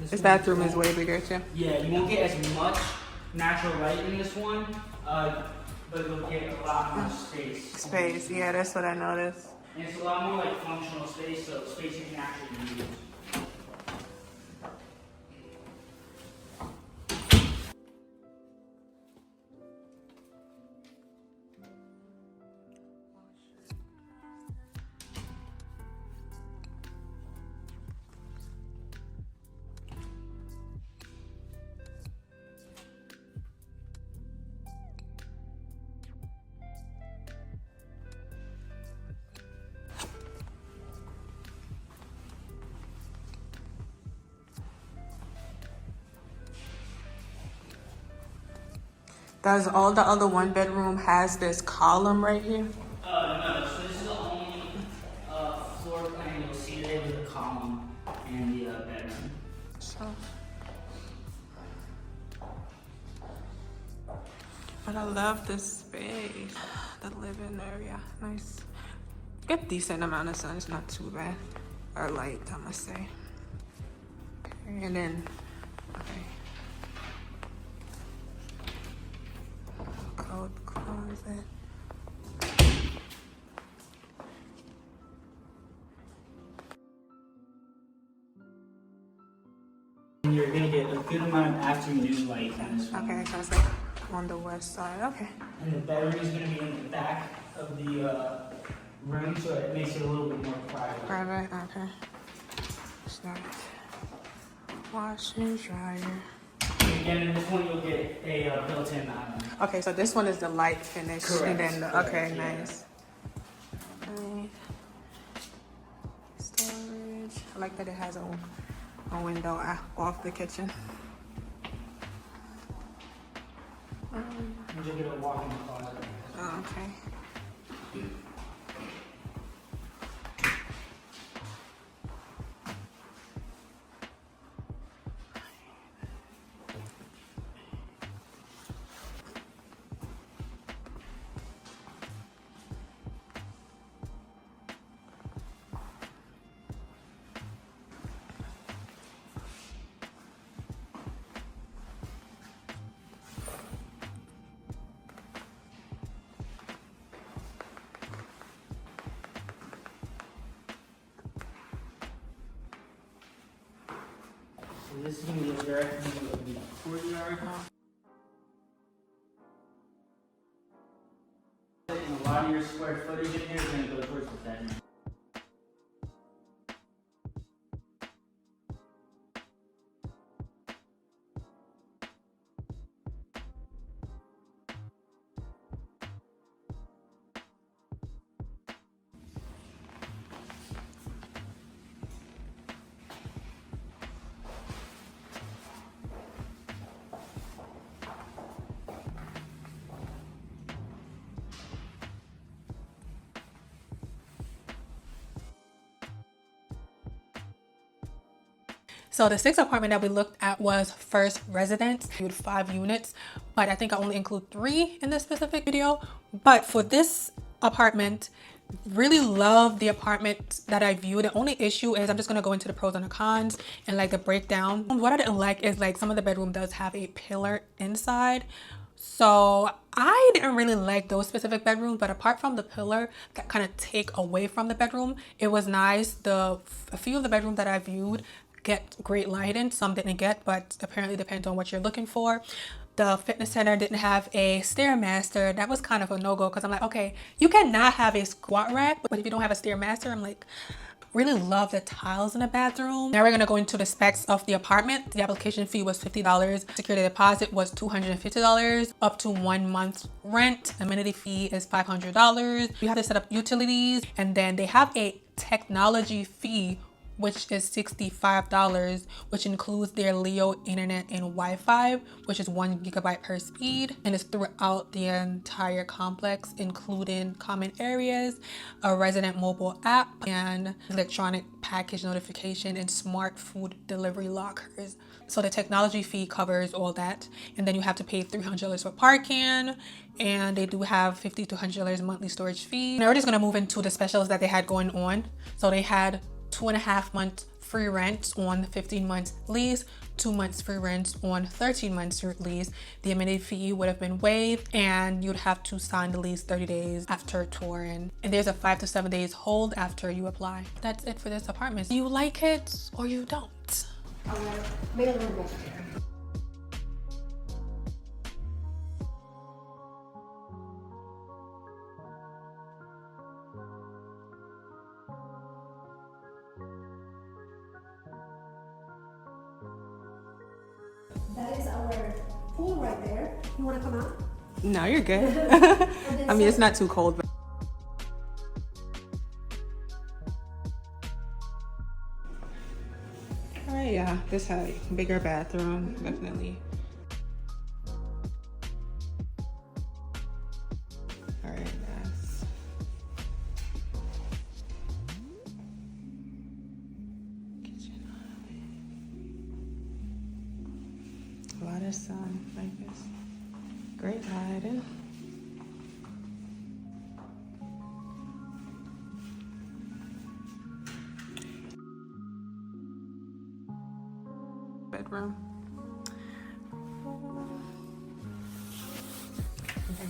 This bathroom is way bigger too. Yeah, you won't get as much natural light in this one, but you'll get a lot more space. Space, yeah, that's what I noticed. And it's a lot more like functional space, so space you can actually use. Does all the other 1 bedroom has this column right here? No, so this is the only floor plan you'll see today with the column and the bedroom. So, but I love this space. The living area, nice. Get decent amount of sun. It's not too bad, or light, I must say. Okay, and then, okay. Coat closet. And you're gonna get a good amount of afternoon light in this one. Okay, so it's like On the west side, okay. And the bedroom is going to be in the back of the room, so it makes it a little bit more private. Private, okay. Start. Washer, dryer. And again, in this one, you'll get a built-in island. Okay, so this one is the light finish. Correct. And then, Correct, okay, yeah. nice. Right. Storage. I like that it has a window off the kitchen. And you'll get a walk-in closet. Oh, okay. So this is going to be a direct view of the courtyard. And a lot of your square footage in here is going to go towards the bedroom. So the sixth apartment that we looked at was First Residence, with 5 units, but I think I only include 3 in this specific video. But for this apartment, really love the apartment that I viewed. The only issue is I'm just gonna go into the pros and the cons and like the breakdown. What I didn't like is like some of the bedroom does have a pillar inside. So I didn't really like those specific bedrooms, but apart from the pillar that kind of take away from the bedroom, it was nice. A few of the bedrooms that I viewed get great lighting, some didn't get, but apparently depends on what you're looking for. The fitness center didn't have a Stairmaster. That was kind of a no-go because I'm like, okay, you cannot have a squat rack, but if you don't have a Stairmaster, I'm like, really love the tiles in the bathroom. Now we're gonna go into the specs of the apartment. The application fee was $50. Security deposit was $250, up to 1 month's rent. Amenity fee is $500. You have to set up utilities, and then they have a technology fee, which is $65, which includes their Leo internet and Wi-Fi, which is 1 GB per speed, and it's throughout the entire complex, including common areas, a resident mobile app, and electronic package notification and smart food delivery lockers. So the technology fee covers all that, and then you have to pay $300 for parking, and they do have $50 to $100 monthly storage fee. Now we're just gonna move into the specials that they had going on. So they had 2.5 months free rent on 15 months lease, 2 months free rent on 13 months lease. The amenity fee would have been waived, and you'd have to sign the lease 30 days after touring. And there's a 5 to 7 days hold after you apply. That's it for this apartment. You like it or you don't? Make it a little bit. That is our pool right there. You want to come out? No, you're good. I mean, it's not too cold, but all right, yeah, this had a bigger bathroom, definitely. All right, yes. Kitchen. A lot of sun like this. Great lighting. Bedroom. Okay.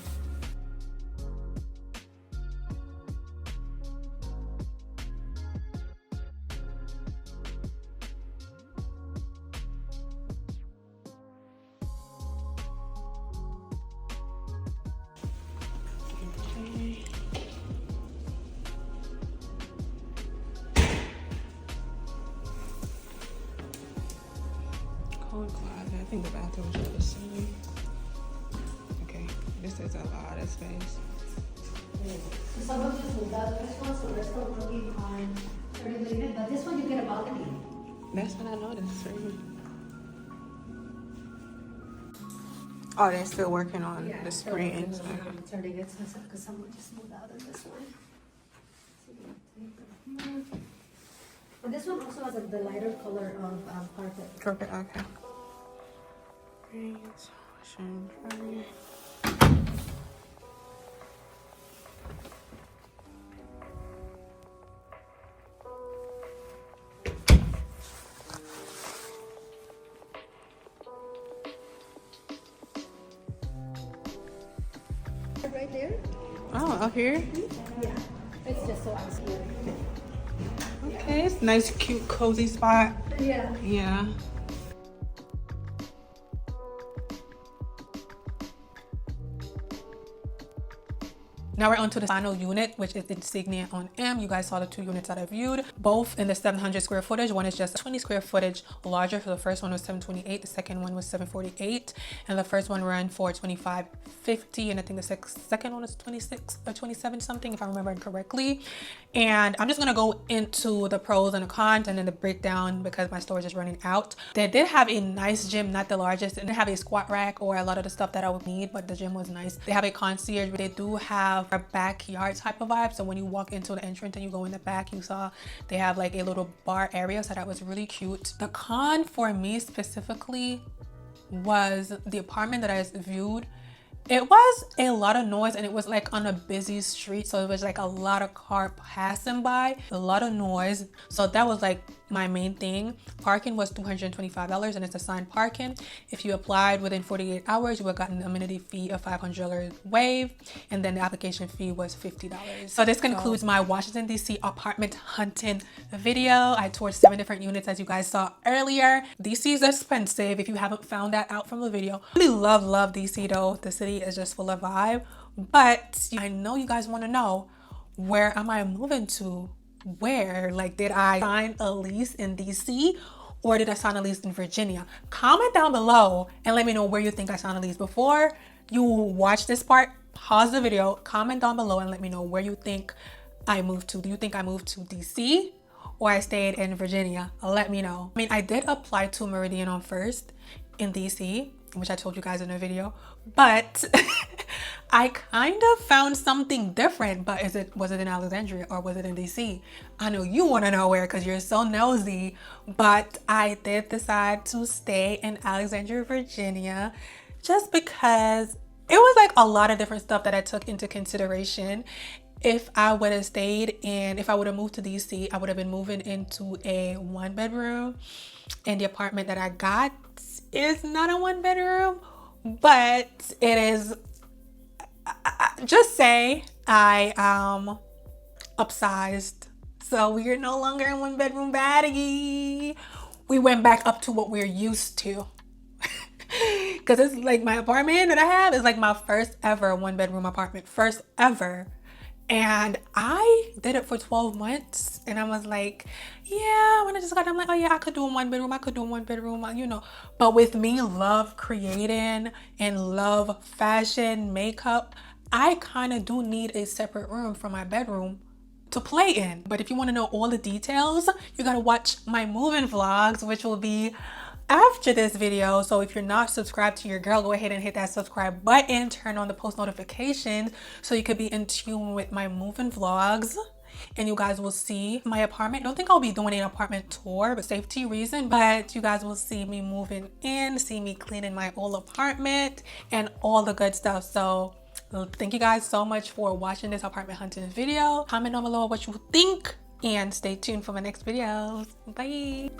Those are the same. Okay, this is a lot of space. So some of you moved out this one, so we're still working on 30 unit, but this one you get a balcony. That's what I noticed. Right? Oh, they're still working on the screens. Turning it because someone just moved out of this one. And this one also has the lighter color of carpet. Carpet, okay. Great. Washing, drying. Right there? Oh, up here? Yeah. It's just so icy. Okay, it's a nice, cute, cozy spot. Yeah. Yeah. Now we're on to the final unit, which is Insignia on M. You guys saw the 2 units that I viewed, both in the 700 square footage. One is just 20 square footage larger. So the first one was 728, the second one was 748, and the first one ran for 2550, and I think the second one was 26 or 27 something, if I remember correctly. And I'm just gonna go into the pros and the cons and then the breakdown because my storage is running out. They did have a nice gym, not the largest, and they have a squat rack or a lot of the stuff that I would need, but the gym was nice. They have a concierge, but they do have a backyard type of vibe. So when you walk into the entrance and you go in the back, you saw they have like a little bar area, so that was really cute. The con for me specifically was the apartment that I viewed. It was a lot of noise and it was like on a busy street, so it was like a lot of car passing by, a lot of noise. So that was like my main thing. Parking was $225 and it's assigned parking. If you applied within 48 hours, you would have gotten an amenity fee of $500 waive, and then the application fee was $50. So this concludes my Washington D.C. apartment hunting video. I toured 7 different units as you guys saw earlier. DC is expensive if you haven't found that out from the video. I really love DC though. The city is just full of vibe, but I know you guys want to know, where am I moving to? Where, like, did I sign a lease in DC or did I sign a lease in Virginia? Comment down below and let me know where you think I signed a lease. Before you watch this part, pause the video, comment down below and let me know where you think I moved to. Do you think I moved to DC or I stayed in Virginia? Let me know. I mean, I did apply to Meridian on first in DC, which I told you guys in a video, but I kind of found something different. But was it in Alexandria or was it in DC? I know you want to know where because you're so nosy, but I did decide to stay in Alexandria, Virginia, just because it was like a lot of different stuff that I took into consideration. If I would have stayed and if I would have moved to DC, I would have been moving into a 1-bedroom, and the apartment that I got is not a 1-bedroom, but it is, just say I upsized, so we're no longer in 1-bedroom baddie. We went back up to what we're used to. Because it's like my apartment that I have is like my first ever 1-bedroom apartment, first ever. And I did it for 12 months and I was like, yeah, when I just got, I'm like, oh yeah, I could do a 1-bedroom, I could do a 1-bedroom, you know. But with me love creating and love fashion, makeup, I kind of do need a separate room for my bedroom to play in. But if you want to know all the details, you got to watch my moving vlogs, which will be after this video. So if you're not subscribed to your girl, go ahead and hit that subscribe button, turn on the post notifications so you could be in tune with my moving vlogs and you guys will see my apartment. Don't think I'll be doing an apartment tour, but safety reason, but you guys will see me moving in, see me cleaning my old apartment and all the good stuff. So thank you guys so much for watching this apartment hunting video. Comment down below what you think and stay tuned for my next videos. Bye.